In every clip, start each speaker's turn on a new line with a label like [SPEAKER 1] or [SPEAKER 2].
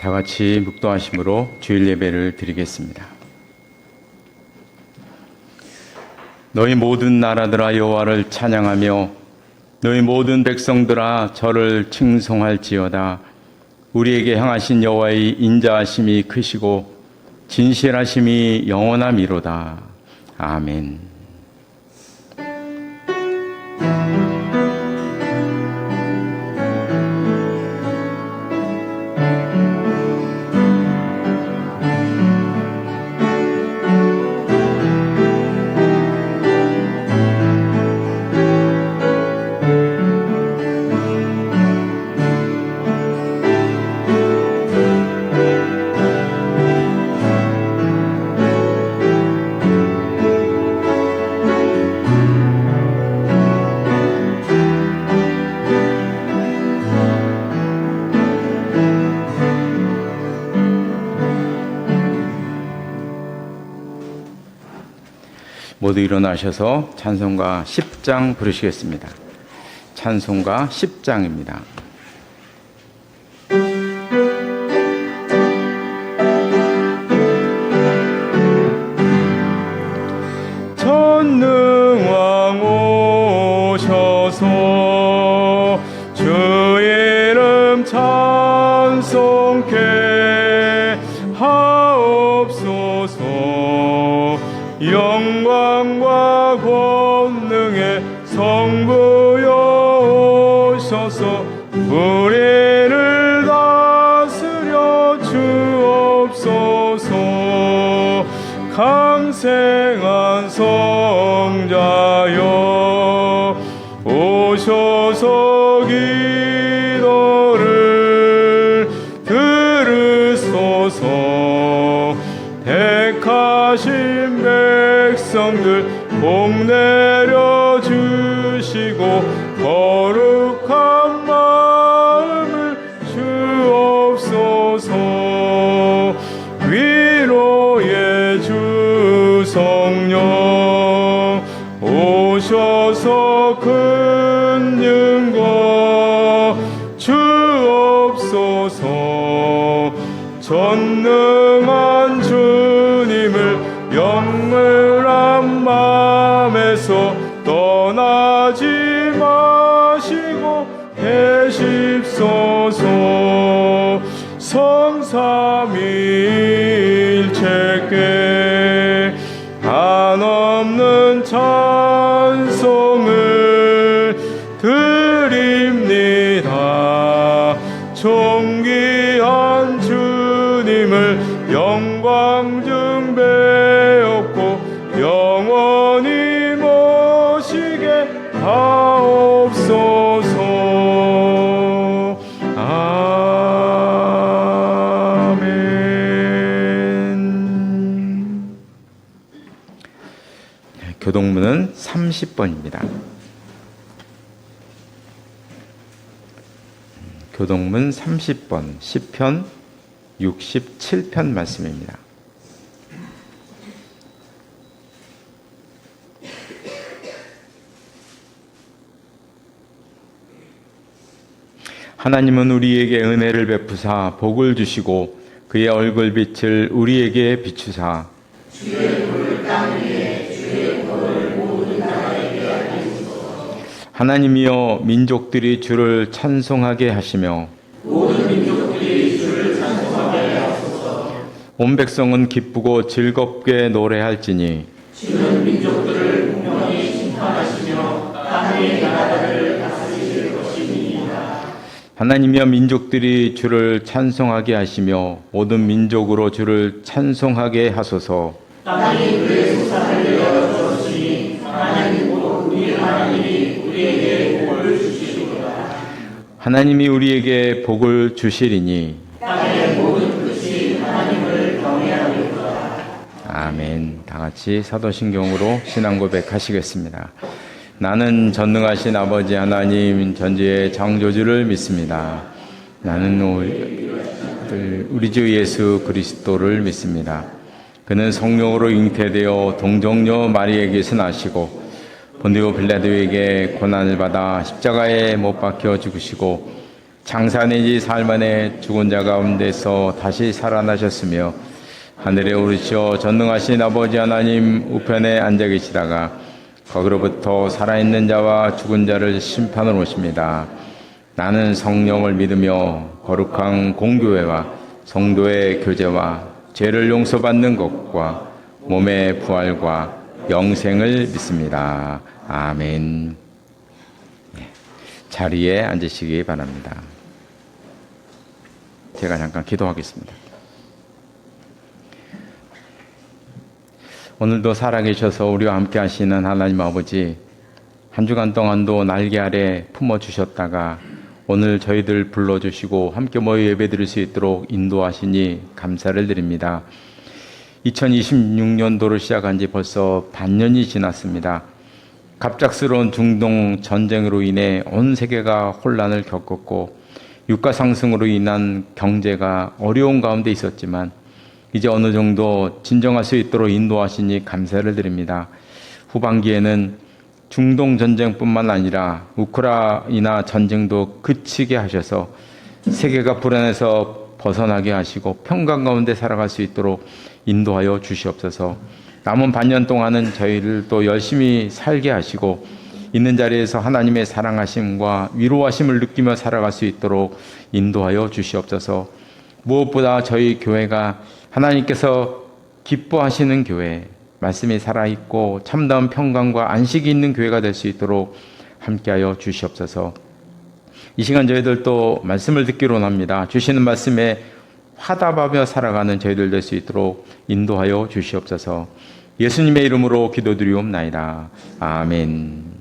[SPEAKER 1] 다 같이 묵도하심으로 주일 예배를 드리겠습니다. 너희 모든 나라들아 여호와를 찬양하며 너희 모든 백성들아 저를 칭송할지어다. 우리에게 향하신 여호와의 인자하심이 크시고 진실하심이 영원함이로다. 아멘. 모두 일어나셔서 찬송가 10장 부르시겠습니다. 찬송가 10장입니다. 전능왕 오셔서 주 이름 찬송케 하옵소서. 영광과 권능의 성부여 오셔서 우리를 다스려 주옵소서. 강생한 성자여 오셔서 기도를 들으소서. 택하신 백성들 복 내려 주시고 거룩한 마음을 주옵소서. 위로의 주 성령 오셔서 큰 능과 주옵소서. 전능한 주님을 영물한 마음에서 떠나지 마시고 계십소서. 성삼위일체께 한없는 찬송을 드립니다. 존귀한 주님을 영광 중배옵고 영원히 모시게 하옵소서. 아멘. 교동문은 30번입니다. 교동문 30번 시편 67편 말씀입니다. 하나님은 우리에게 은혜를 베푸사 복을 주시고 그의 얼굴빛을 우리에게 비추사 주의 볼 땅 위에 주의 복을 모든 나라에게 알리소서. 하나님이여 민족들이 주를 찬송하게 하시며 모든 민족들이 주를 찬송하게 하소서. 온 백성은 기쁘고 즐겁게 노래할지니 주는 민족들을 공평히 심판하시며 땅 위의 나라들을 다스리실 것입니다. 하나님이여 민족들이 주를 찬송하게 하시며 모든 민족으로 주를 찬송하게 하소서. 땅이 그의 소산을 내어 주었으니 하나님 곧 우리 하나님이 우리에게 복을 주시리로다. 하나님이 우리에게 복을 주시리니 땅의 모든 끝이 하나님을 경외하리로다. 아멘. 다 같이 사도신경으로 신앙 고백하시겠습니다. 나는 전능하신 아버지 하나님 전지의 창조주를 믿습니다. 나는 우리 주 예수 그리스도를 믿습니다. 그는 성령으로 잉태되어 동정녀 마리에게서 나시고 본디오 빌라도에게 고난을 받아 십자가에 못 박혀 죽으시고 장사내지 살만에 죽은 자 가운데서 다시 살아나셨으며 하늘에 오르시어 전능하신 아버지 하나님 우편에 앉아 계시다가 거기로부터 살아있는 자와 죽은 자를 심판으로 오십니다. 나는 성령을 믿으며 거룩한 공교회와 성도의 교제와 죄를 용서받는 것과 몸의 부활과 영생을 믿습니다. 아멘. 자리에 앉으시기 바랍니다. 제가 잠깐 기도하겠습니다. 오늘도 살아계셔서 우리와 함께 하시는 하나님 아버지, 한 주간 동안도 날개 아래 품어주셨다가 오늘 저희들 불러주시고 함께 모여 예배드릴 수 있도록 인도하시니 감사를 드립니다. 2026년도를 시작한 지 벌써 반년이 지났습니다. 갑작스러운 중동 전쟁으로 인해 온 세계가 혼란을 겪었고 유가 상승으로 인한 경제가 어려운 가운데 있었지만 이제 어느 정도 진정할 수 있도록 인도하시니 감사를 드립니다. 후반기에는 중동 전쟁뿐만 아니라 우크라이나 전쟁도 그치게 하셔서 세계가 불안해서 벗어나게 하시고 평강 가운데 살아갈 수 있도록 인도하여 주시옵소서. 남은 반년 동안은 저희를 또 열심히 살게 하시고 있는 자리에서 하나님의 사랑하심과 위로하심을 느끼며 살아갈 수 있도록 인도하여 주시옵소서. 무엇보다 저희 교회가 하나님께서 기뻐하시는 교회, 말씀이 살아있고 참다운 평강과 안식이 있는 교회가 될 수 있도록 함께하여 주시옵소서. 이 시간 저희들도 말씀을 듣기로 합니다. 주시는 말씀에 화답하며 살아가는 저희들 될 수 있도록 인도하여 주시옵소서. 예수님의 이름으로 기도드리옵나이다. 아멘.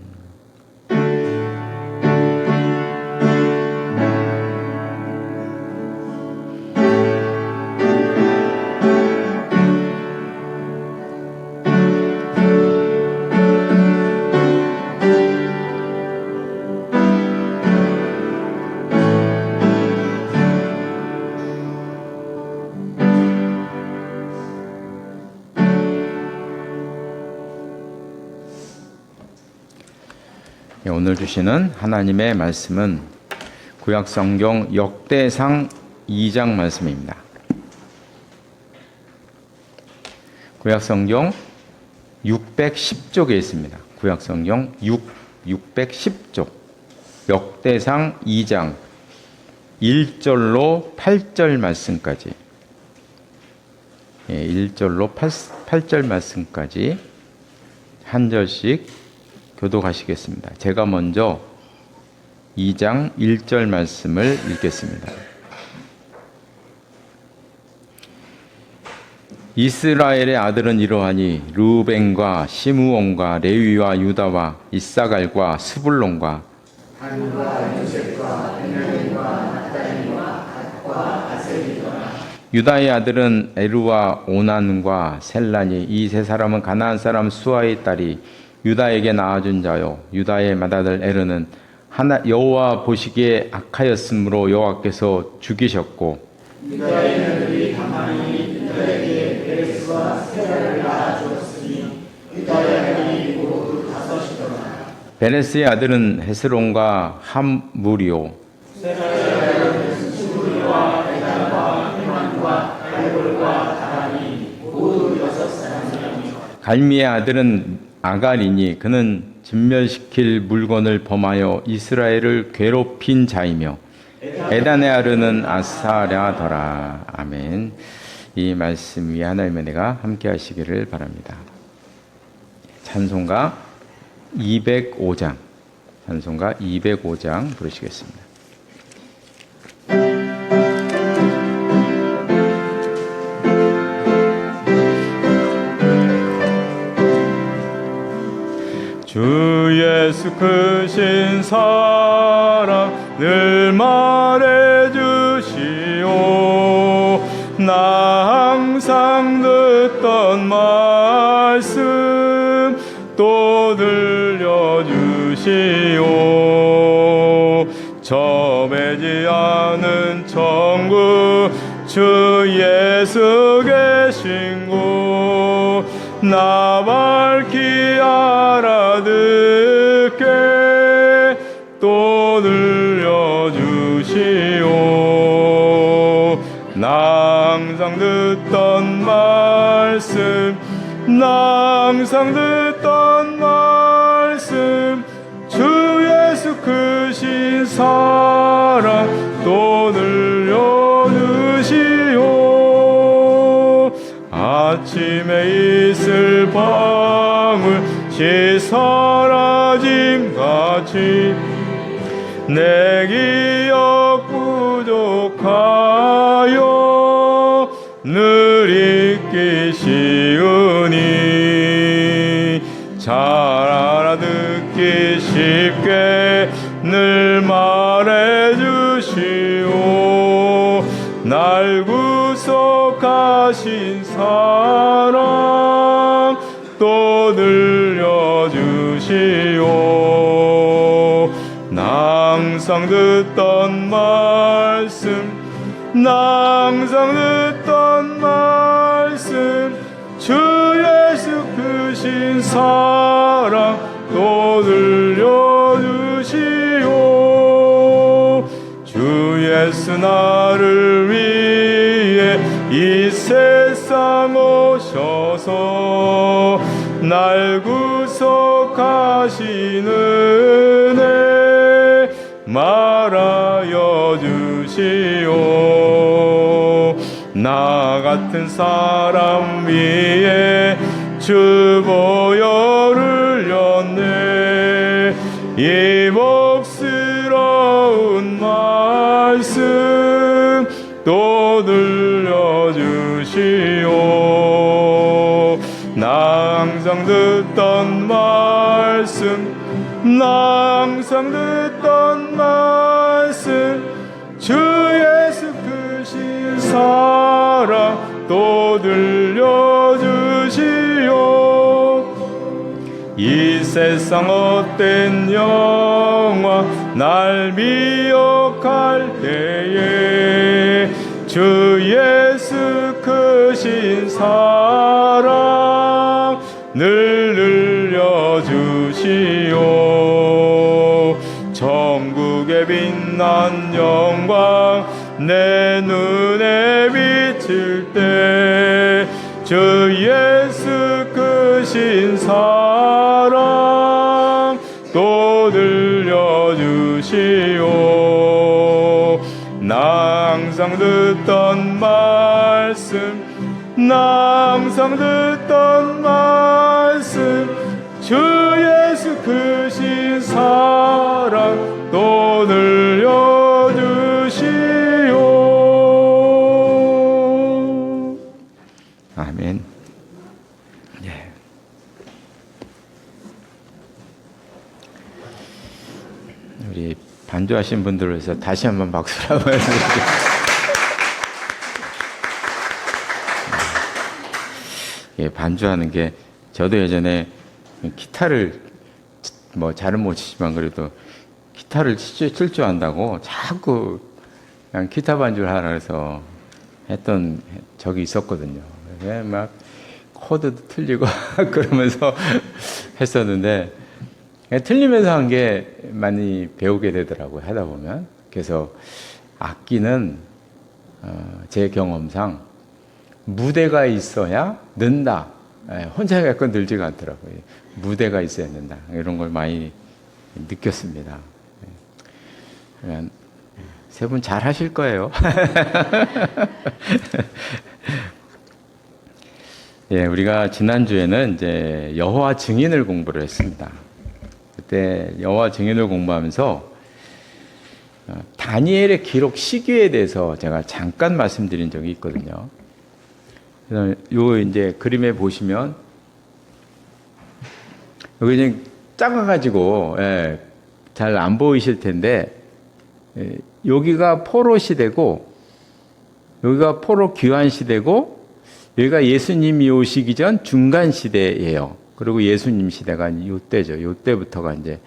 [SPEAKER 1] 오늘 주시는 하나님의 말씀은 구약성경 역대상 2장 말씀입니다. 구약성경 610쪽에 있습니다. 구약성경 610쪽 역대상 2장 1절로 8절 말씀까지 1절로 8절 말씀까지 한 절씩 교독하시겠습니다. 제가 먼저 2장 1절 말씀을 읽겠습니다. 이스라엘의 아들은 이러하니 르우벤과 시므온과 레위와 유다와 이사갈과 스불론과 단과 요셉과 베냐민과 나타니와 갓과 아셀이더라. 유다의 아들은 에루와 오난과 셀란이 이 세 사람은 가나안 사람 수아의 딸이 유다에게 낳아준 자요 유다의 맏아들 에르는 여호와 보시기에 악하였으므로 여호와께서 죽이셨고 유다의 아들이 다만이 유다에게 베레스와 세라를 낳아주었으니 유다의 아들이 모두 5이더라. 베레스의 아들은 헤스론과 함무리오 세라의 아들은 수리와 에단과 헤만과 갈볼과 다란이 모두 6사람이며 갈미의 아들은 아갈이니 그는 진멸시킬 물건을 범하여 이스라엘을 괴롭힌 자이며 에단의 아르는 아사랴더라. 아멘. 이 말씀 위에 하나님의 은혜가 함께 하시기를 바랍니다. 찬송가 205장 찬송가 205장 부르시겠습니다. 주 예수 크신 사랑 늘 말해주시오. 나 항상 듣던 말씀 또 들려주시오. 점해지 않은 천국 주 예수 계신 곳 나 밝히 알아듣게 또 들려 주시오. 나 항상 듣던 말씀, 나 항상 듣던 말씀, 주 예수 크신 사랑 또 늘려주시오. 아침에 이슬 방울씩 사라짐 같이 내 기억 부족하여 늘 잊기 쉬우니 잘 알아듣기 쉽게 늘 말해주시오. 날 구속하신 사랑 또 늘려주시오. 나 항상 듣던 말씀, 나 항상 듣던 말씀, 주 예수 크신 사랑 또 늘려주시오. 주 예수 나를 위해 이 세상 오셔서 날 구속하신 은혜 말하여 주시오. 나 같은 사람 위에 주 보혈을 흘렸네. 이 복스러운 말씀 또 들려주시오. 나 항상 듣던 말씀, 나 항상 듣던 말씀, 주 예수 크신 사랑 또 들려주시오. 이 세상 헛된 영화 날 미혹할 때에 주 예수 크신 사랑 늘 늘려주시오. 천국의 빛난 영광 내 눈에 비칠 때 주 예수 크신 사랑 또 들려주시오. 나 항상 듣던 말씀, 나 항상 듣던 말씀, 주 예수 크신 사랑 또 늘려주시오. 아멘. 예. 우리 반주하신 분들을 위해서 다시 한번 박수를 한번 해주세요. 예, 반주하는 게 저도 예전에 기타를 뭐 잘은 못 치지만 그래도 기타를 칠 줄 안다고 자꾸 그냥 기타 반주를 하라 해서 했던 적이 있었거든요. 막 코드도 틀리고 그러면서 했었는데 틀리면서 한 게 많이 배우게 되더라고요. 하다 보면. 그래서 악기는 제 경험상 무대가 있어야 는다. 혼자 약간 늘지가 않더라고요. 무대가 있어야 는다. 이런 걸 많이 느꼈습니다. 그러면 세 분 잘 하실 거예요. 예, 우리가 지난주에는 이제 여호와 증인을 공부를 했습니다. 그때 여호와 증인을 공부하면서 다니엘의 기록 시기에 대해서 제가 잠깐 말씀드린 적이 있거든요. 그래서 요 이제 그림에 보시면 여기 이제 작아가지고 잘 안 보이실 텐데 여기가 포로 시대고 여기가 포로 귀환 시대고 여기가 예수님이 오시기 전 중간 시대예요. 그리고 예수님 시대가 이때죠. 이때부터가 이제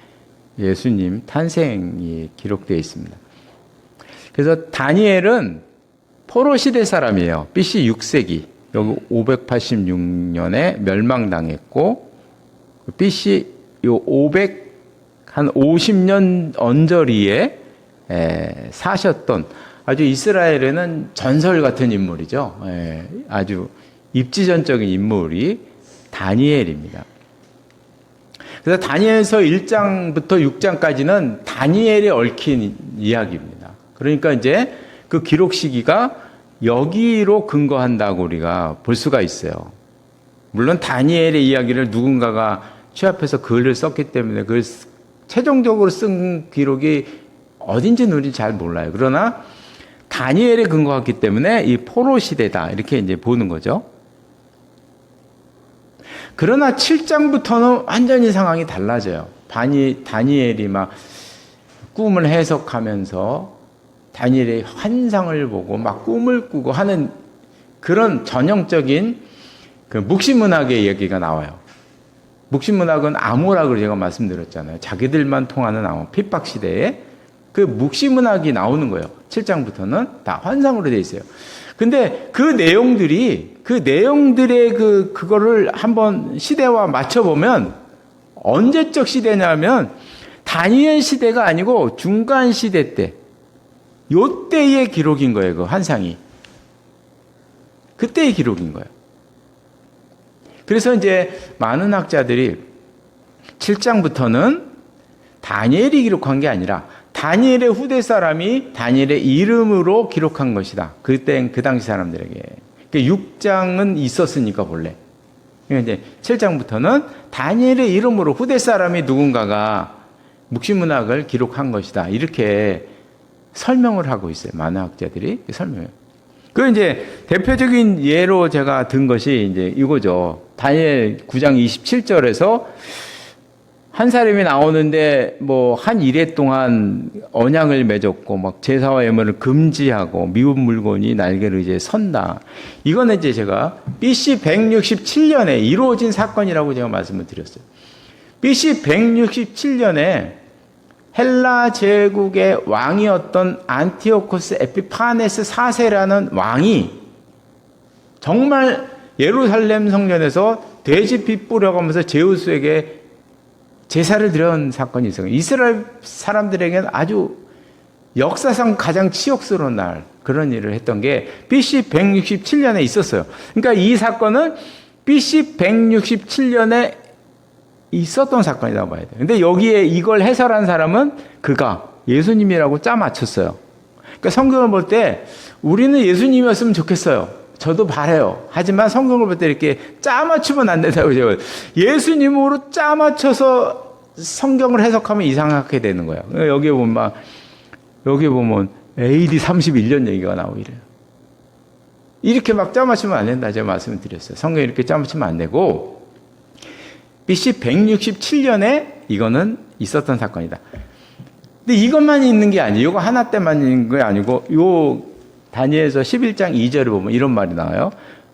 [SPEAKER 1] 예수님 탄생이 기록되어 있습니다. 그래서 다니엘은 포로 시대 사람이에요. BC 6세기. 여기 586년에 멸망당했고 BC 요 500 한 50년 언저리에 사셨던 아주 이스라엘에는 전설 같은 인물이죠. 아주 입지전적인 인물이 다니엘입니다. 그래서 다니엘서 1장부터 6장까지는 다니엘에 얽힌 이야기입니다. 그러니까 이제 그 기록 시기가 여기로 근거한다고 우리가 볼 수가 있어요. 물론 다니엘의 이야기를 누군가가 취합해서 글을 썼기 때문에 그 최종적으로 쓴 기록이 어딘지는 우리 잘 몰라요. 그러나 다니엘에 근거했기 때문에 이 포로 시대다 이렇게 이제 보는 거죠. 그러나 7장부터는 완전히 상황이 달라져요. 다니엘이 막 꿈을 해석하면서 다니엘의 환상을 보고 막 꿈을 꾸고 하는 그런 전형적인 그 묵시문학의 얘기가 나와요. 묵시문학은 암호라고 제가 말씀드렸잖아요. 자기들만 통하는 암호, 핍박 시대에 그 묵시문학이 나오는 거예요. 7장부터는 다 환상으로 되어 있어요. 근데 그 내용들의 그거를 한번 시대와 맞춰보면 언제적 시대냐면 다니엘 시대가 아니고 중간 시대 때, 요때의 기록인 거예요. 그 환상이. 그때의 기록인 거예요. 그래서 이제 많은 학자들이 7장부터는 다니엘이 기록한 게 아니라 다니엘의 후대 사람이 다니엘의 이름으로 기록한 것이다. 그 당시 사람들에게. 6장은 있었으니까 본래. 그러니까 이제 7장부터는 다니엘의 이름으로 후대 사람이 누군가가 묵시문학을 기록한 것이다. 이렇게 설명을 하고 있어요. 많은 학자들이 설명해요. 그 이제 대표적인 예로 제가 든 것이 이제 이거죠. 다니엘 9장 27절에서 한 사람이 나오는데 뭐 한 일해 동안 언약을 맺었고 막 제사와 예물을 금지하고 미운 물건이 날개를 이제 선다. 이거는 이제 제가 BC 167년에 이루어진 사건이라고 제가 말씀을 드렸어요. BC 167년에 헬라 제국의 왕이었던 안티오코스 에피파네스 4세라는 왕이 정말 예루살렘 성전에서 돼지피 뿌려가면서 제우스에게 제사를 드려온 사건이 있어요. 이스라엘 사람들에게는 아주 역사상 가장 치욕스러운 날 그런 일을 했던 게 BC 167년에 있었어요. 그러니까 이 사건은 BC 167년에 있었던 사건이라고 봐야 돼요. 근데 여기에 이걸 해설한 사람은 그가 예수님이라고 짜 맞췄어요. 그러니까 성경을 볼 때 우리는 예수님이었으면 좋겠어요. 저도 바래요. 하지만 성경을 볼 때 이렇게 짜 맞추면 안 된다고 제가 예수님으로 짜 맞춰서 성경을 해석하면 이상하게 되는 거예요. 여기 보면 AD 31년 얘기가 나오고 이래요. 이렇게 막 짜 맞추면 안 된다 제가 말씀을 드렸어요. 성경 이렇게 짜 맞추면 안 되고 BC 167년에 이거는 있었던 사건이다. 근데 이것만 있는 게 아니에요. 이거 하나 때만 있는 게 아니고 요 다니엘서 11장 2절을 보면 이런 말이 나와요.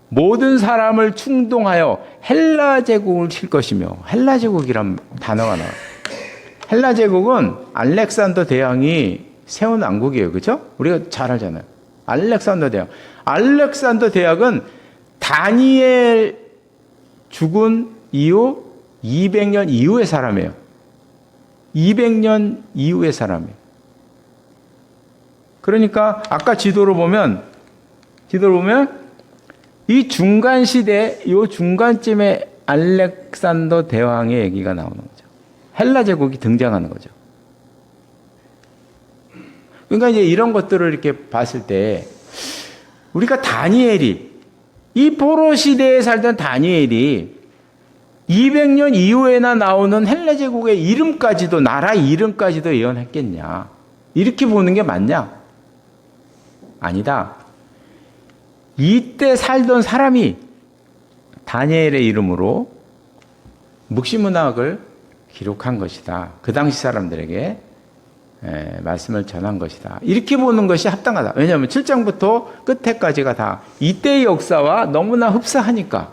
[SPEAKER 1] 모든 사람을 충동하여 헬라 제국을 칠 것이며 헬라 제국이란 단어가 나와요. 헬라 제국은 알렉산더 대왕이 세운 왕국이에요. 그렇죠? 우리가 잘 알잖아요. 알렉산더 대왕. 알렉산더 대왕은 다니엘 죽은 이후 200년 이후의 사람이에요. 200년 이후의 사람이에요. 그러니까 아까 지도를 보면 이 중간 시대, 이 중간쯤에 알렉산더 대왕의 얘기가 나오는 거죠. 헬라 제국이 등장하는 거죠. 그러니까 이제 이런 것들을 이렇게 봤을 때 우리가 다니엘이 이 포로 시대에 살던 다니엘이 200년 이후에나 나오는 헬라 제국의 이름까지도 나라 이름까지도 예언했겠냐? 이렇게 보는 게 맞냐? 아니다. 이때 살던 사람이 다니엘의 이름으로 묵시문학을 기록한 것이다. 그 당시 사람들에게 말씀을 전한 것이다. 이렇게 보는 것이 합당하다. 왜냐하면 7장부터 끝에까지가 다 이때의 역사와 너무나 흡사하니까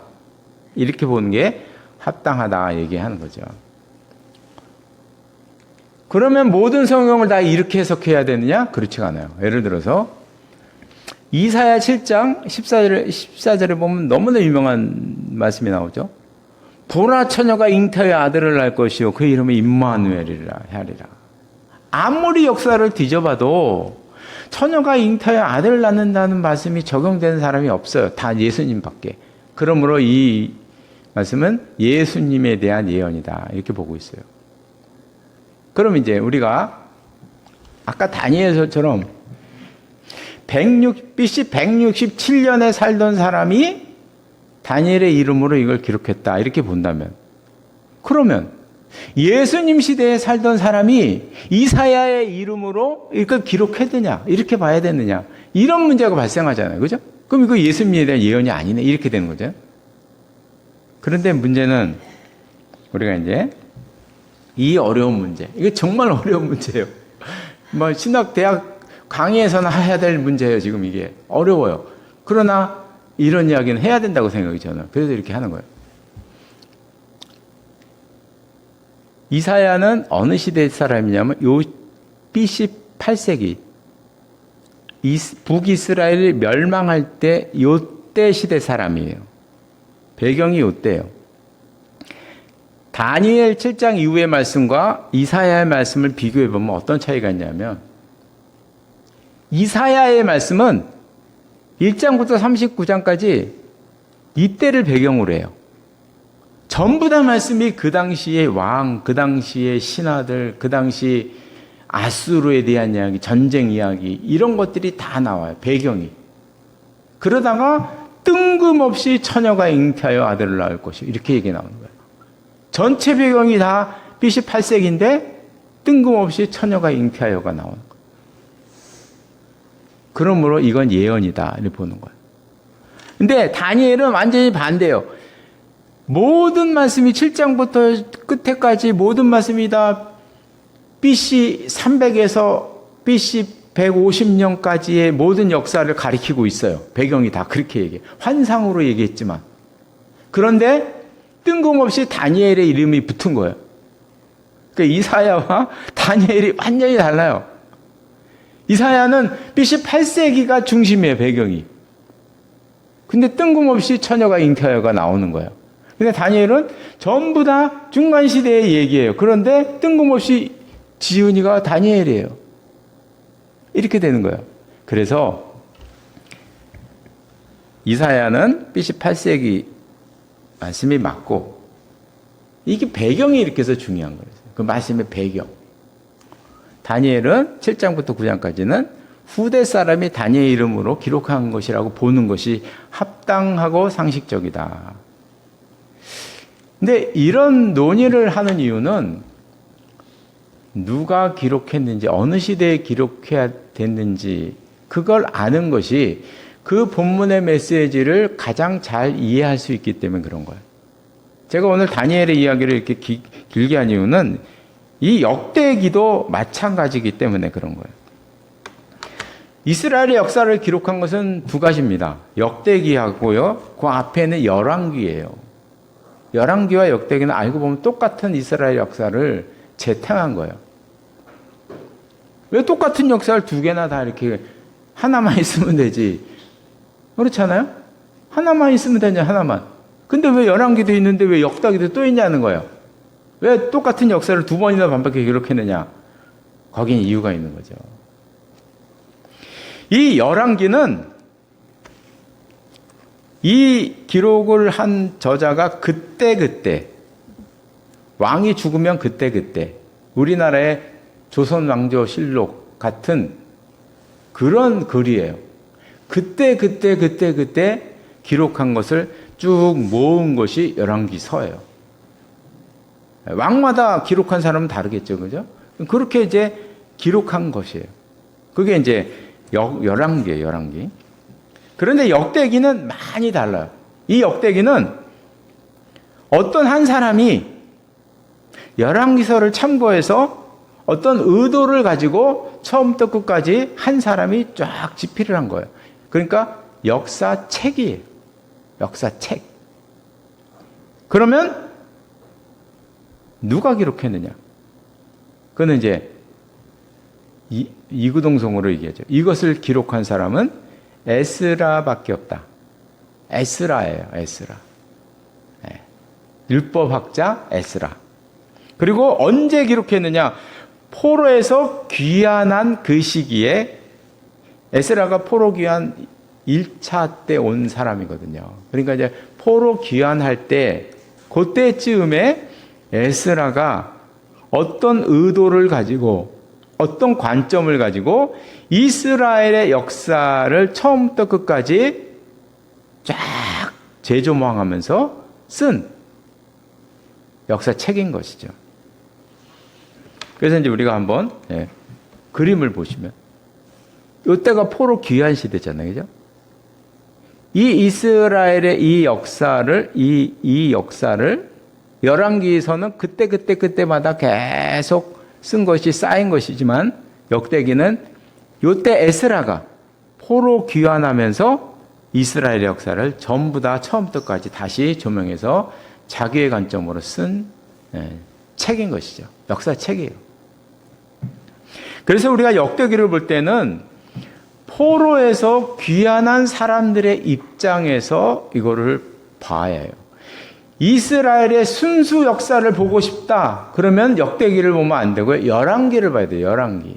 [SPEAKER 1] 이렇게 보는 게 합당하다 얘기하는 거죠. 그러면 모든 성경을 다 이렇게 해석해야 되느냐? 그렇지가 않아요. 예를 들어서 이사야 7장 14절에 보면 너무나 유명한 말씀이 나오죠. 보라 처녀가 잉태의 아들을 낳을 것이요 그 이름은 임마누엘이라 하리라. 아무리 역사를 뒤져봐도 처녀가 잉타여 아들을 낳는다는 말씀이 적용되는 사람이 없어요. 다 예수님밖에. 그러므로 이 말씀은 예수님에 대한 예언이다. 이렇게 보고 있어요. 그럼 이제 우리가 아까 다니엘서처럼 BC 167년에 살던 사람이 다니엘의 이름으로 이걸 기록했다. 이렇게 본다면, 그러면 예수님 시대에 살던 사람이 이사야의 이름으로 이걸 기록했느냐, 이렇게 봐야 되느냐, 이런 문제가 발생하잖아요. 그죠? 그럼 이거 예수님에 대한 예언이 아니네, 이렇게 되는 거죠. 그런데 문제는 우리가 이제 이 어려운 문제, 이게 정말 어려운 문제예요. 뭐 신학 대학 강의에서는 해야 될 문제예요. 지금 이게 어려워요. 그러나 이런 이야기는 해야 된다고 생각이 저는. 그래서 이렇게 하는 거예요. 이사야는 어느 시대 사람이냐면 요 BC 8세기 북이스라엘이 멸망할 때 요때 시대 사람이에요. 배경이 요때예요. 다니엘 7장 이후의 말씀과 이사야의 말씀을 비교해 보면 어떤 차이가 있냐면, 이사야의 말씀은 1장부터 39장까지 이때를 배경으로 해요. 전부 다 말씀이 그 당시의 왕, 그 당시의 신하들, 그 당시 아수르에 대한 이야기, 전쟁 이야기, 이런 것들이 다 나와요. 배경이. 그러다가 뜬금없이 처녀가 잉태하여 아들을 낳을 것이, 이렇게 얘기 나오는 거예요. 전체 배경이 다 BC 8세기인데 뜬금없이 처녀가 잉태하여가 나오는 거예요. 그러므로 이건 예언이다, 이렇게 보는 거예요. 근데 다니엘은 완전히 반대예요. 모든 말씀이 7장부터 끝에까지 모든 말씀이 다 BC 300에서 BC 150년까지의 모든 역사를 가리키고 있어요. 배경이 다 그렇게 얘기해요. 환상으로 얘기했지만. 그런데 뜬금없이 다니엘의 이름이 붙은 거예요. 그러니까 이사야와 다니엘이 완전히 달라요. 이사야는 BC 8세기가 중심이에요, 배경이. 근데 뜬금없이 처녀가 잉태하여가 나오는 거예요. 근데 다니엘은 전부 다 중간 시대의 얘기예요. 그런데 뜬금없이 지은이가 다니엘이에요. 이렇게 되는 거예요. 그래서 이사야는 BC 8세기 말씀이 맞고, 이게 배경이 이렇게 해서 중요한 거예요. 그 말씀의 배경. 다니엘은 7장부터 9장까지는 후대 사람이 다니엘 이름으로 기록한 것이라고 보는 것이 합당하고 상식적이다. 근데 이런 논의를 하는 이유는 누가 기록했는지, 어느 시대에 기록해야 됐는지 그걸 아는 것이 그 본문의 메시지를 가장 잘 이해할 수 있기 때문에 그런 거예요. 제가 오늘 다니엘의 이야기를 이렇게 길게 한 이유는 이 역대기도 마찬가지이기 때문에 그런 거예요. 이스라엘의 역사를 기록한 것은 두 가지입니다. 역대기하고요, 그 앞에는 열왕기예요. 열왕기와 역대기는 알고 보면 똑같은 이스라엘 역사를 재탕한 거예요. 왜 똑같은 역사를 두 개나 다 이렇게 하나만 있으면 되지? 그렇잖아요? 하나만 있으면 되냐, 하나만. 근데 왜 열왕기도 있는데 왜 역대기도 또 있냐는 거예요. 왜 똑같은 역사를 두 번이나 반복해 기록했느냐? 거긴 이유가 있는 거죠. 이 열왕기는 이 기록을 한 저자가 그때그때, 왕이 죽으면 그때그때, 우리나라의 조선왕조실록 같은 그런 글이에요. 그때 기록한 것을 쭉 모은 것이 열왕기서예요. 왕마다 기록한 사람은 다르겠죠, 그죠? 그렇게 이제 기록한 것이에요. 그게 이제 열왕기예요, 열왕기. 그런데 역대기는 많이 달라요. 이 역대기는 어떤 한 사람이 열왕기서를 참고해서 어떤 의도를 가지고 처음부터 끝까지 한 사람이 쫙 집필을 한 거예요. 그러니까 역사책이에요. 역사책. 그러면 누가 기록했느냐? 그거는 이제 이구동성으로 얘기하죠. 이것을 기록한 사람은 에스라밖에 없다. 에스라예요, 에스라. 네. 율법학자 에스라. 그리고 언제 기록했느냐? 포로에서 귀환한 그 시기에 에스라가 포로 귀환 1차 때 온 사람이거든요. 그러니까 이제 포로 귀환할 때 그때쯤에 에스라가 어떤 의도를 가지고 어떤 관점을 가지고 이스라엘의 역사를 처음부터 끝까지 쫙 재조명하면서 쓴 역사책인 것이죠. 그래서 이제 우리가 한번 그림을 보시면 이때가 포로 귀환 시대잖아요. 그죠? 이 이스라엘의 이 역사를 열왕기에서는 그때마다 계속 쓴 것이 쌓인 것이지만 역대기는 이때 에스라가 포로 귀환하면서 이스라엘의 역사를 전부 다 처음부터까지 다시 조명해서 자기의 관점으로 쓴 책인 것이죠. 역사책이에요. 그래서 우리가 역대기를 볼 때는 포로에서 귀환한 사람들의 입장에서 이거를 봐야 해요. 이스라엘의 순수 역사를 보고 싶다. 그러면 역대기를 보면 안 되고요. 열왕기를 봐야 돼요. 열왕기.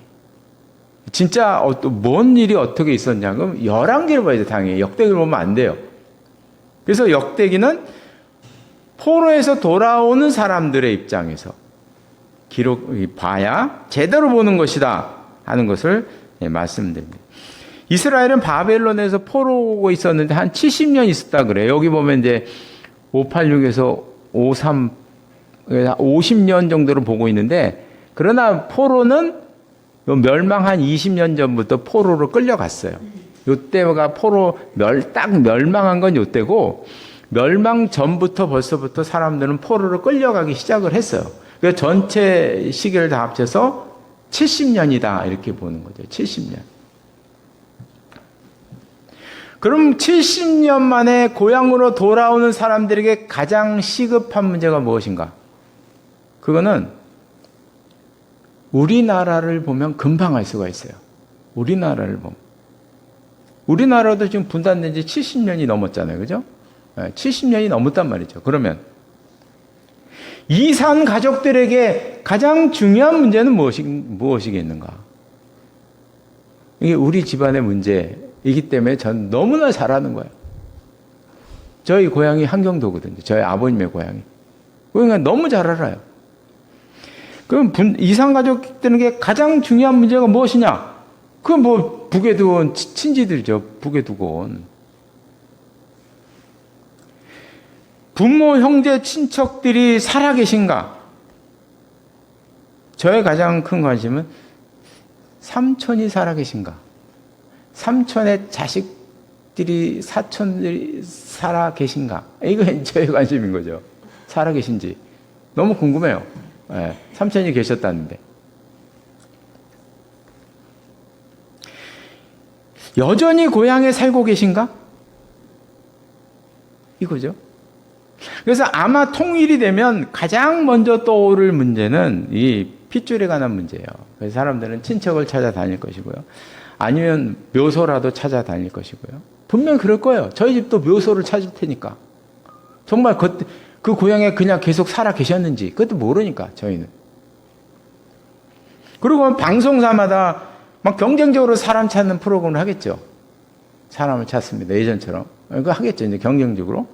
[SPEAKER 1] 진짜 뭔 일이 어떻게 있었냐? 그럼 열왕기를 봐야 돼요. 당연히. 역대기를 보면 안 돼요. 그래서 역대기는 포로에서 돌아오는 사람들의 입장에서 봐야 제대로 보는 것이다 하는 것을 말씀드립니다. 이스라엘은 바벨론에서 포로고 있었는데 한 70년 있었다 그래요. 여기 보면 이제 586에서 53, 50년 정도로 보고 있는데, 그러나 포로는 멸망한 20년 전부터 포로로 끌려갔어요. 요때가 딱 멸망한 건 요때고, 멸망 전부터 벌써부터 사람들은 포로로 끌려가기 시작을 했어요. 그래서 전체 시기를 다 합쳐서 70년이다 이렇게 보는 거죠. 70년. 그럼 70년 만에 고향으로 돌아오는 사람들에게 가장 시급한 문제가 무엇인가? 그거는 우리나라를 보면 금방 알 수가 있어요. 우리나라를 보면. 우리나라도 지금 분단된 지 70년이 넘었잖아요. 그죠? 70년이 넘었단 말이죠. 그러면 이산 가족들에게 가장 중요한 문제는 무엇이겠는가? 이게 우리 집안의 문제이기 때문에 전 너무나 잘하는 거예요. 저희 고향이 한경도거든요. 저희 아버님의 고향이. 그러니까 너무 잘 알아요. 그럼 이산 가족들에게 가장 중요한 문제가 무엇이냐? 그건 뭐 북에 두고 온 친지들이죠. 북에 두고 온. 부모, 형제, 친척들이 살아계신가? 저의 가장 큰 관심은 삼촌이 살아계신가? 삼촌의 자식들이, 사촌들이 살아계신가? 이거 저의 관심인 거죠. 살아계신지. 너무 궁금해요. 네, 삼촌이 계셨다는데. 여전히 고향에 살고 계신가? 이거죠. 그래서 아마 통일이 되면 가장 먼저 떠오를 문제는 이 핏줄에 관한 문제예요. 그래서 사람들은 친척을 찾아다닐 것이고요. 아니면 묘소라도 찾아다닐 것이고요. 분명 그럴 거예요. 저희 집도 묘소를 찾을 테니까. 정말 그 고향에 그냥 계속 살아 계셨는지 그것도 모르니까 저희는. 그리고 방송사마다 막 경쟁적으로 사람 찾는 프로그램을 하겠죠. 사람을 찾습니다. 예전처럼. 그거 하겠죠. 이제 경쟁적으로.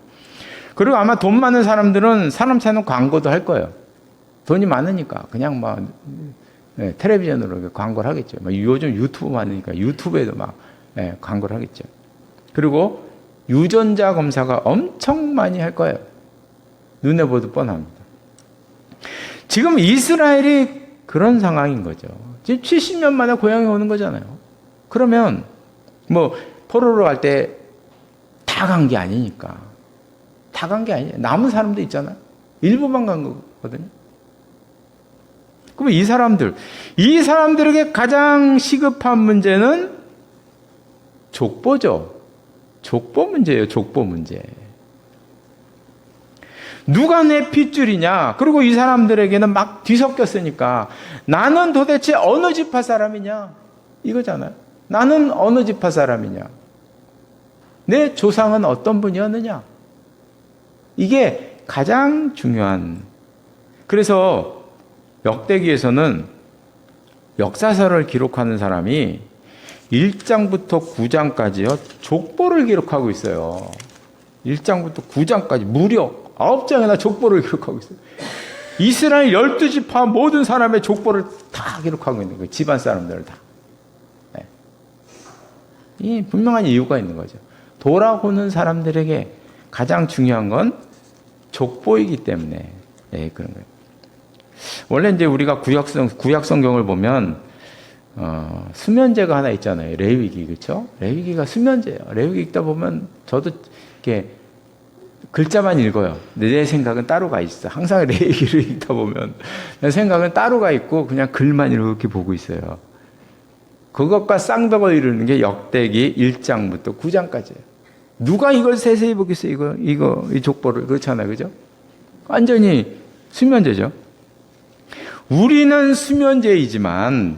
[SPEAKER 1] 그리고 아마 돈 많은 사람들은 사람 찾는 광고도 할 거예요. 돈이 많으니까 그냥 막 텔레비전으로 광고를 하겠죠. 요즘 유튜브 많으니까 유튜브에도 막 광고를 하겠죠. 그리고 유전자 검사가 엄청 많이 할 거예요. 눈에 보도 뻔합니다. 지금 이스라엘이 그런 상황인 거죠. 지금 70년 만에 고향에 오는 거잖아요. 그러면 뭐 포로로 갈 때 다 간 게 아니니까. 다 간 게 아니에요. 남은 사람도 있잖아요. 일부만 간 거거든요. 그럼 이 사람들에게 가장 시급한 문제는 족보죠. 족보 문제예요. 족보 문제. 누가 내 핏줄이냐? 그리고 이 사람들에게는 막 뒤섞였으니까 나는 도대체 어느 지파 사람이냐? 이거잖아요. 나는 어느 지파 사람이냐? 내 조상은 어떤 분이었느냐? 이게 가장 중요한. 그래서 역대기에서는 역사서를 기록하는 사람이 1장부터 9장까지요, 족보를 기록하고 있어요. 1장부터 9장까지 무려 9장이나 족보를 기록하고 있어요. 이스라엘 12지파 모든 사람의 족보를 다 기록하고 있는 거예요. 집안 사람들을 다. 네. 이 분명한 이유가 있는 거죠. 돌아오는 사람들에게 가장 중요한 건 족보이기 때문에, 네, 그런 거예요. 원래 이제 우리가 구약 성경을 보면 수면제가 하나 있잖아요. 레위기, 그렇죠? 레위기가 수면제예요. 레위기 읽다 보면 저도 이렇게 글자만 읽어요. 내 생각은 따로가 있어. 항상 레위기를 읽다 보면 내 생각은 따로가 있고 그냥 글만 이렇게 보고 있어요. 그것과 쌍벽을 이루는 게 역대기 1장부터 9장까지예요. 누가 이걸 세세히 보겠어요? 이 족보를. 그렇잖아요. 그죠? 완전히 수면제죠. 우리는 수면제이지만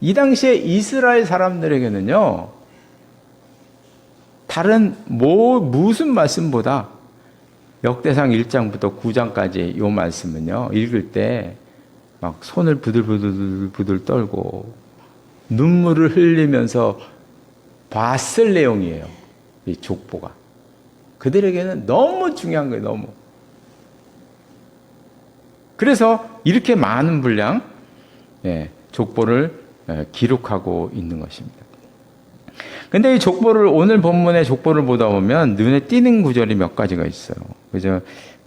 [SPEAKER 1] 이 당시에 이스라엘 사람들에게는요, 다른 무슨 말씀보다 역대상 1장부터 9장까지 이 말씀은요, 읽을 때 막 손을 부들부들 떨고 눈물을 흘리면서 봤을 내용이에요. 이 족보가. 그들에게는 너무 중요한 거예요. 너무. 그래서 이렇게 많은 분량 족보를 기록하고 있는 것입니다. 근데 이 족보를, 오늘 본문의 족보를 보다 보면 눈에 띄는 구절이 몇 가지가 있어요. 그죠?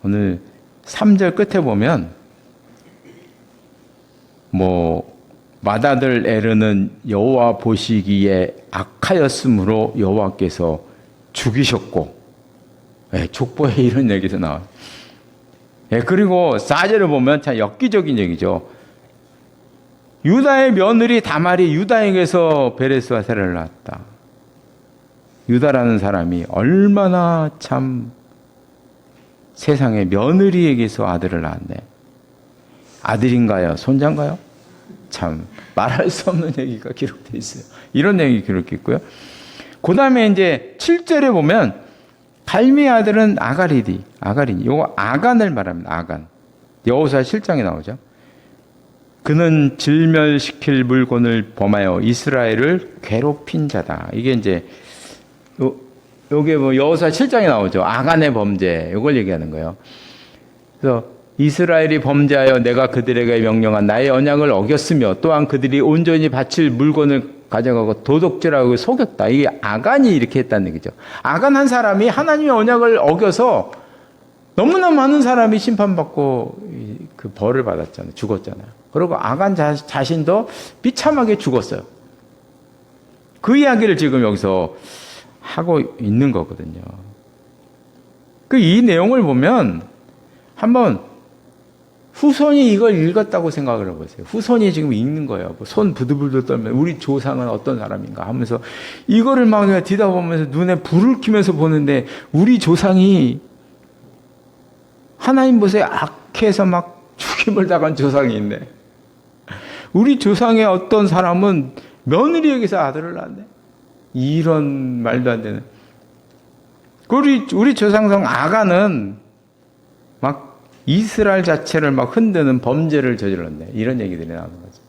[SPEAKER 1] 오늘 3절 끝에 보면 맏아들 에르는 여호와 보시기에 악하였으므로 여호와께서 죽이셨고, 족보에 이런 얘기도 나와요. 그리고 4절을 보면 참 엽기적인 얘기죠. 유다의 며느리 다말이 유다에게서 베레스와 세라를 낳았다. 유다라는 사람이 얼마나 참 세상에 며느리에게서 아들을 낳았네. 아들인가요? 손자인가요? 참 말할 수 없는 얘기가 기록되어 있어요. 이런 얘기 기록되어 있고요. 그 다음에 이제 7절에 보면 갈미의 아들은 아가린. 요거 아간을 말합니다. 아간. 여호수아 7장에 나오죠. 그는 질멸시킬 물건을 범하여 이스라엘을 괴롭힌 자다. 이게 이제 요게 여호수아 7장에 나오죠. 아간의 범죄. 요걸 얘기하는 거예요. 그래서 이스라엘이 범죄하여 내가 그들에게 명령한 나의 언약을 어겼으며 또한 그들이 온전히 바칠 물건을 가져가고 도둑질하고 속였다. 이게 아간이 이렇게 했다는 얘기죠. 아간 한 사람이 하나님의 언약을 어겨서 너무나 많은 사람이 심판받고 그 벌을 받았잖아요. 죽었잖아요. 그리고 아간 자신도 비참하게 죽었어요. 그 이야기를 지금 여기서 하고 있는 거거든요. 이 내용을 보면 한번 후손이 이걸 읽었다고 생각을 해보세요. 후손이 지금 읽는 거예요. 손 부들부들 떨면 우리 조상은 어떤 사람인가 하면서 이거를 막 뒤다보면서 눈에 불을 켜면서 보는데 우리 조상이 하나님 보세요. 악해서 막 죽임을 당한 조상이 있네. 우리 조상의 어떤 사람은 며느리에게서 아들을 낳았네. 이런 말도 안 되는. 우리 조상성 아간은 막 이스라엘 자체를 막 흔드는 범죄를 저질렀네. 이런 얘기들이 나오는 거죠.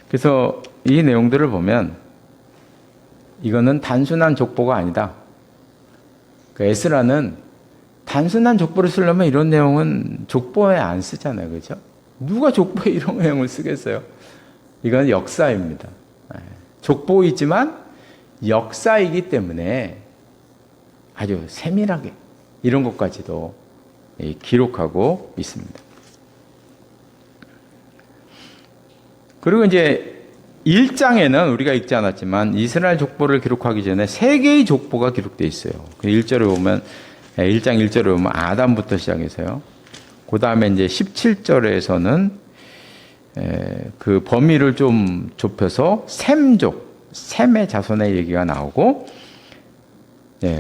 [SPEAKER 1] 그래서 이 내용들을 보면 이거는 단순한 족보가 아니다. 에스라는 단순한 족보를 쓰려면 이런 내용은 족보에 안 쓰잖아요. 그렇죠? 누가 족보에 이런 내용을 쓰겠어요? 이건 역사입니다. 족보이지만 역사이기 때문에 아주 세밀하게 이런 것까지도 기록하고 있습니다. 그리고 이제 1장에는 우리가 읽지 않았지만 이스라엘 족보를 기록하기 전에 3개의 족보가 기록되어 있어요. 1절에 보면 1장 1절에 보면 아담부터 시작해서요. 그 다음에 이제 17절에서는 그 범위를 좀 좁혀서 셈의 자손의 얘기가 나오고,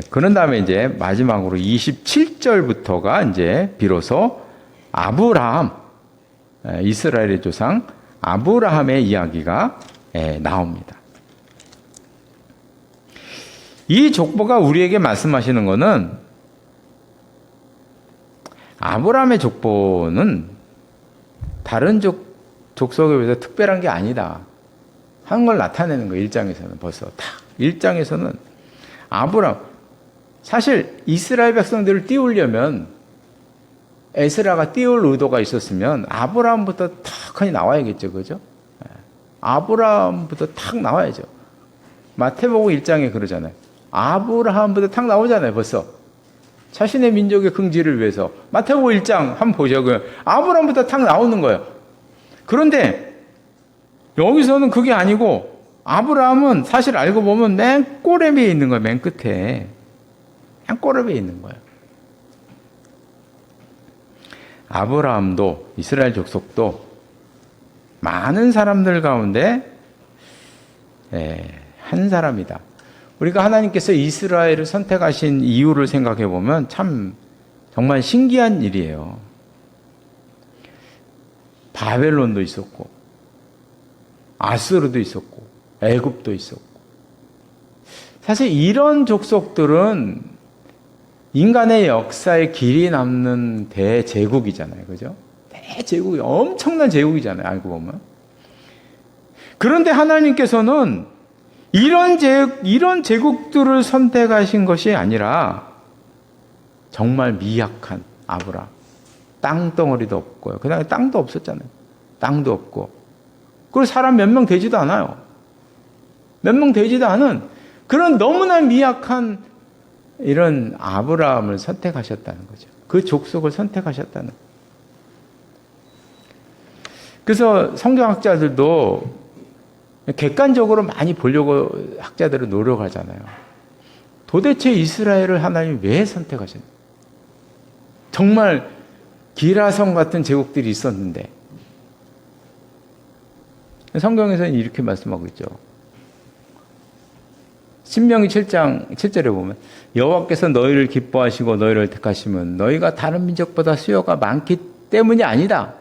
[SPEAKER 1] 그런 다음에 이제 마지막으로 27절부터가 이제 비로소 아브라함, 이스라엘의 조상 아브라함의 이야기가 나옵니다. 이 족보가 우리에게 말씀하시는 것은 아브라함의 족보는 다른 족속에 비해서 특별한 게 아니다 하는 걸 나타내는 거예요. 1장에서는 벌써 딱 1장에서는 아브라함, 사실 이스라엘 백성들을 띄우려면 에스라가 띄울 의도가 있었으면 아브라함부터 탁하니 나와야겠죠. 그죠? 아브라함부터 탁 나와야죠. 마태복음 1장에 그러잖아요. 아브라함부터 탁 나오잖아요. 벌써 자신의 민족의 긍지를 위해서 마태복음 1장 한번 보자고요. 아브라함부터 탁 나오는 거예요. 그런데 여기서는 그게 아니고 아브라함은 사실 알고 보면 맨 꼬레비에 있는 거예요. 맨 끝에. 맨 꼬레비에 있는 거예요. 아브라함도 이스라엘 족속도 많은 사람들 가운데 한 사람이다. 우리가 하나님께서 이스라엘을 선택하신 이유를 생각해 보면 참 정말 신기한 일이에요. 바벨론도 있었고 아수르도 있었고 애굽도 있었고 사실 이런 족속들은 인간의 역사에 길이 남는 대제국이잖아요. 그죠? 대제국이 엄청난 제국이잖아요. 알고 보면. 그런데 하나님께서는 이런 제국들을 선택하신 것이 아니라 정말 미약한 아브라함. 땅덩어리도 없고요. 그 다음에 땅도 없었잖아요. 땅도 없고. 그리고 사람 몇 명 되지도 않아요. 몇 명 되지도 않은 그런 너무나 미약한 이런 아브라함을 선택하셨다는 거죠. 그 족속을 선택하셨다는 거예요. 그래서 성경학자들도 객관적으로 많이 보려고 학자들은 노력하잖아요. 도대체 이스라엘을 하나님이 왜 선택하셨나? 정말 기라성 같은 제국들이 있었는데 성경에서는 이렇게 말씀하고 있죠. 신명기 7장 7절에 보면 여호와께서 너희를 기뻐하시고 너희를 택하시면 너희가 다른 민족보다 수요가 많기 때문이 아니다.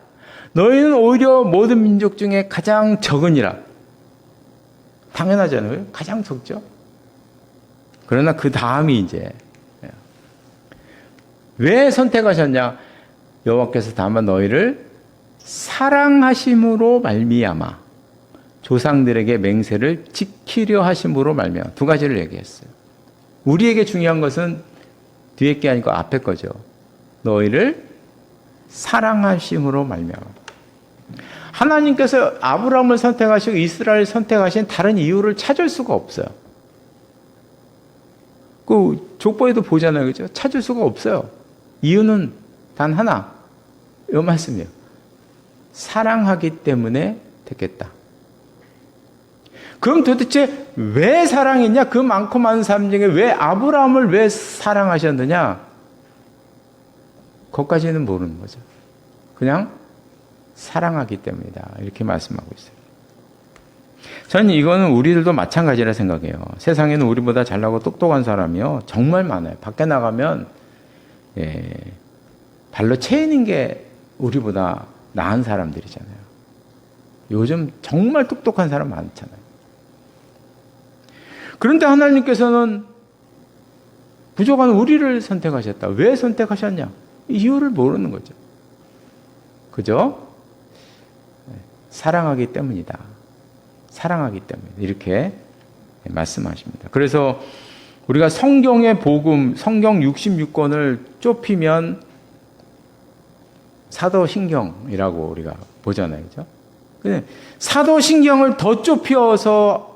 [SPEAKER 1] 너희는 오히려 모든 민족 중에 가장 적으니라. 당연하잖아요. 가장 적죠. 그러나 그 다음이 이제 왜 선택하셨냐? 여호와께서 다만 너희를 사랑하심으로 말미암아 조상들에게 맹세를 지키려 하심으로 말미암아 두 가지를 얘기했어요. 우리에게 중요한 것은 뒤에 게 아니고 앞에 거죠. 너희를 사랑하심으로 말미암아. 하나님께서 아브라함을 선택하시고 이스라엘을 선택하신 다른 이유를 찾을 수가 없어요. 그 족보에도 보잖아요. 그죠? 찾을 수가 없어요. 이유는 단 하나. 이 말씀이에요. 사랑하기 때문에 됐겠다. 그럼 도대체 왜 사랑했냐? 그 많고 많은 사람 중에 왜 아브라함을 왜 사랑하셨느냐? 그것까지는 모르는 거죠. 그냥 사랑하기 때문이다. 이렇게 말씀하고 있어요. 저는 이거는 우리들도 마찬가지라 생각해요. 세상에는 우리보다 잘나고 똑똑한 사람이요. 정말 많아요. 밖에 나가면 발로 채이는 게 우리보다 나은 사람들이잖아요. 요즘 정말 똑똑한 사람 많잖아요. 그런데 하나님께서는 부족한 우리를 선택하셨다. 왜 선택하셨냐? 이유를 모르는 거죠. 그죠? 사랑하기 때문이다. 사랑하기 때문에 이렇게 말씀하십니다. 그래서 우리가 성경의 복음, 성경 66권을 좁히면 사도신경이라고 우리가 보잖아요. 그죠? 근데 사도신경을 더 좁혀서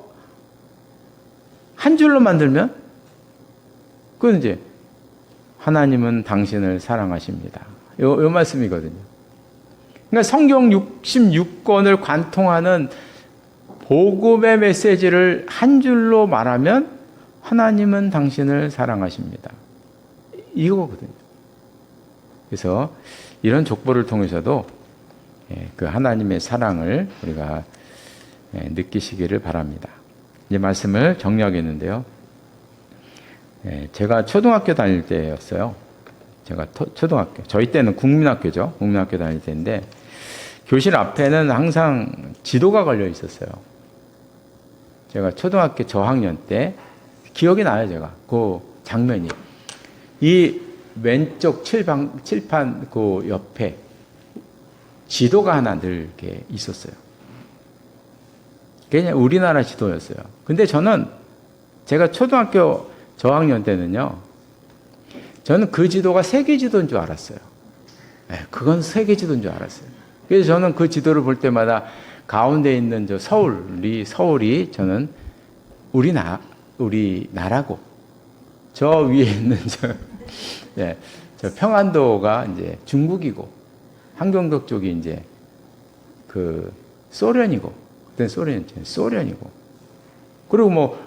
[SPEAKER 1] 한 줄로 만들면 그건 이제 하나님은 당신을 사랑하십니다. 요 말씀이거든요. 그러니까 성경 66권을 관통하는 복음의 메시지를 한 줄로 말하면 하나님은 당신을 사랑하십니다. 이거거든요. 그래서 이런 족보를 통해서도 그 하나님의 사랑을 우리가 느끼시기를 바랍니다. 이제 말씀을 정리하겠는데요. 제가 초등학교 다닐 때였어요. 제가 초등학교, 저희 때는 국민학교죠. 국민학교 다닐 때인데 교실 앞에는 항상 지도가 걸려 있었어요. 제가 초등학교 저학년 때 기억이 나요. 제가 그 장면이 이 왼쪽 칠판 그 옆에 지도가 하나 늘 이렇게 있었어요. 그냥 우리나라 지도였어요. 근데 제가 초등학교 저학년 때는요, 저는 그 지도가 세계 지도인 줄 알았어요. 네, 그건 세계 지도인 줄 알았어요. 그래서 저는 그 지도를 볼 때마다 가운데 있는 서울이 저는 우리나라고, 저 위에 있는 저 평안도가 이제 중국이고, 한경덕 쪽이 이제 그 소련이고, 그때 소련이고, 그리고 뭐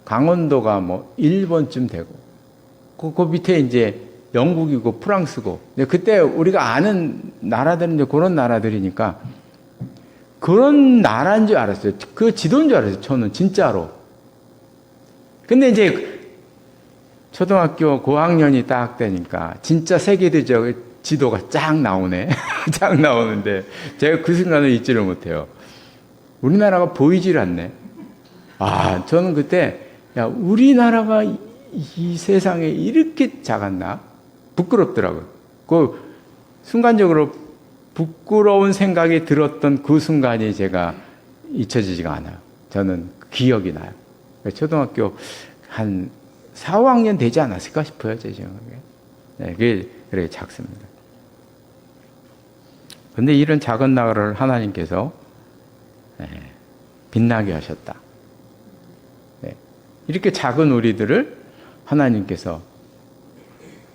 [SPEAKER 1] 강원도가 뭐 일본쯤 되고, 그 밑에 이제 영국이고 프랑스고, 그때 우리가 아는 나라들은 이제 그런 나라들이니까 그런 나라인 줄 알았어요. 그 지도인 줄 알았어요. 저는 진짜로. 근데 이제 초등학교 고학년이 딱 되니까 진짜 세계대적 지도가 쫙 나오네. 쫙 나오는데 제가 그 순간을 잊지를 못해요. 우리나라가 보이질 않네. 저는 그때 우리나라가 이 세상에 이렇게 작았나? 부끄럽더라고요. 그 순간적으로 부끄러운 생각이 들었던 그 순간이 제가 잊혀지지가 않아요. 저는 기억이 나요. 초등학교 한 4, 5학년 되지 않았을까 싶어요, 제 생각에. 네, 그게 작습니다. 근데 이런 작은 나라를 하나님께서 빛나게 하셨다. 네, 이렇게 작은 우리들을 하나님께서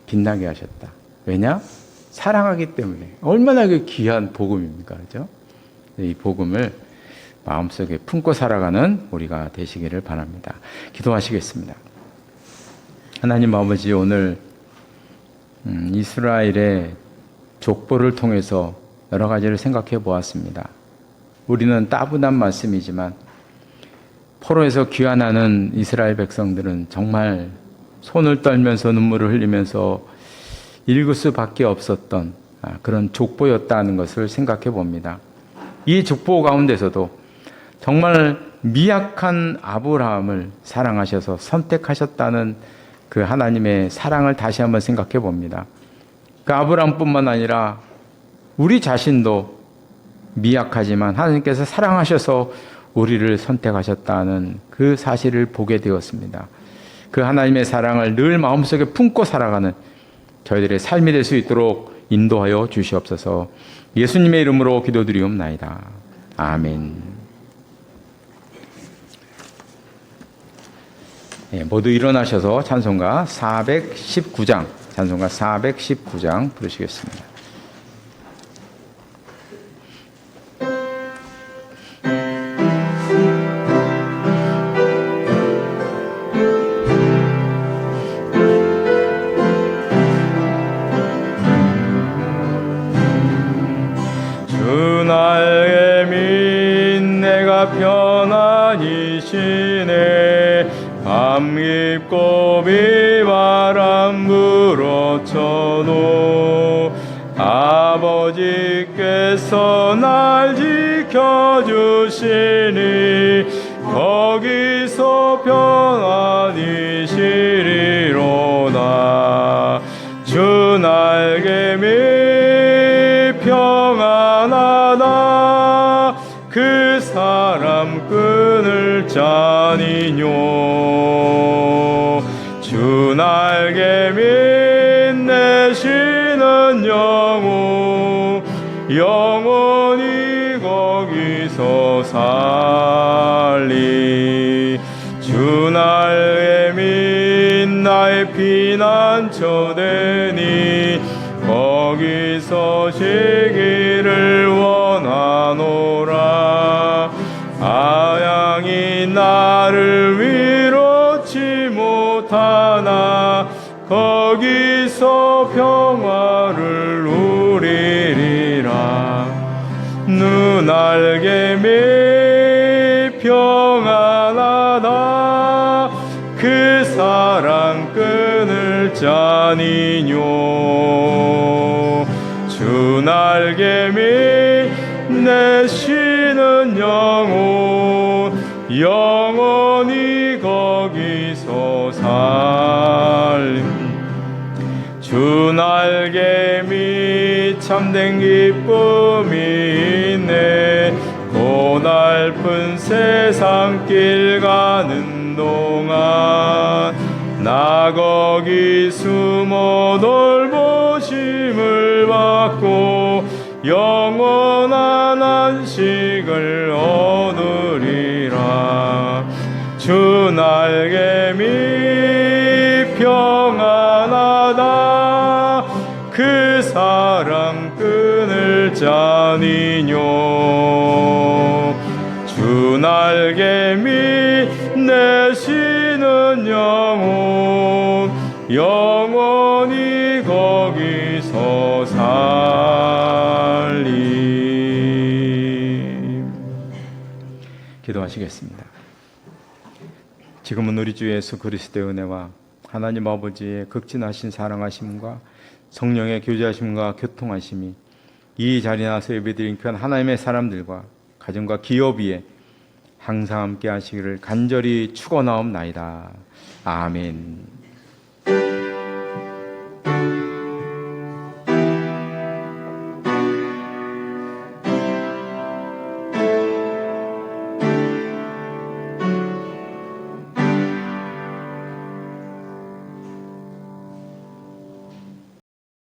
[SPEAKER 1] 빛나게 하셨다. 왜냐? 사랑하기 때문에. 얼마나 그 귀한 복음입니까? 그죠? 이 복음을 마음속에 품고 살아가는 우리가 되시기를 바랍니다. 기도하시겠습니다. 하나님 아버지, 오늘 이스라엘의 족보를 통해서 여러 가지를 생각해 보았습니다. 우리는 따분한 말씀이지만 포로에서 귀환하는 이스라엘 백성들은 정말 손을 떨면서 눈물을 흘리면서 읽을 수밖에 없었던 그런 족보였다는 것을 생각해 봅니다. 이 족보 가운데서도 정말 미약한 아브라함을 사랑하셔서 선택하셨다는 그 하나님의 사랑을 다시 한번 생각해 봅니다. 그 아브라함뿐만 아니라 우리 자신도 미약하지만 하나님께서 사랑하셔서 우리를 선택하셨다는 그 사실을 보게 되었습니다. 그 하나님의 사랑을 늘 마음속에 품고 살아가는 저희들의 삶이 될 수 있도록 인도하여 주시옵소서. 예수님의 이름으로 기도드리옵나이다. 아멘. 모두 일어나셔서 찬송가 419장 부르시겠습니다.
[SPEAKER 2] 편안히 쉬네. 밤 깊고 비바람 불어쳐도 아버지께서 날 지켜주시니 거기서 편안히 쉬리로다. 주 날개미 평안하다. 그 사람 끈을 짜니뇨. 주 날개민 내쉬는 영원히 거기서 살리. 주 날개민 나의 피난처 되니 거기서 쉬기를 원하노라. 아양이 나를 위로치 못하나 거기서 평화를 누리리라. 눈알개미 평안하다. 그 사랑 끈을 짜니뇨. 주 날개미 내쉬는 영원히 거기서 살림. 주 날개미 참된 기쁨이 있네. 고달픈 세상 길 가는 동안 나 거기 숨어 돌보심을 받고 영원한 안식을 얻으리라. 주 날개미 평안하다. 그 사랑 끊을 자니뇨. 주 날개미 내쉬는 영혼 영원히 거기서 살림.
[SPEAKER 1] 기도하시겠습니다. 지금은 우리 주 예수 그리스도의 은혜와 하나님 아버지의 극진하신 사랑하심과 성령의 교제하심과 교통하심이 이 자리에 나서 예배드린 귀한 하나님의 사람들과 가정과 기업 위에 항상 함께 하시기를 간절히 축원하옵나이다. 아멘.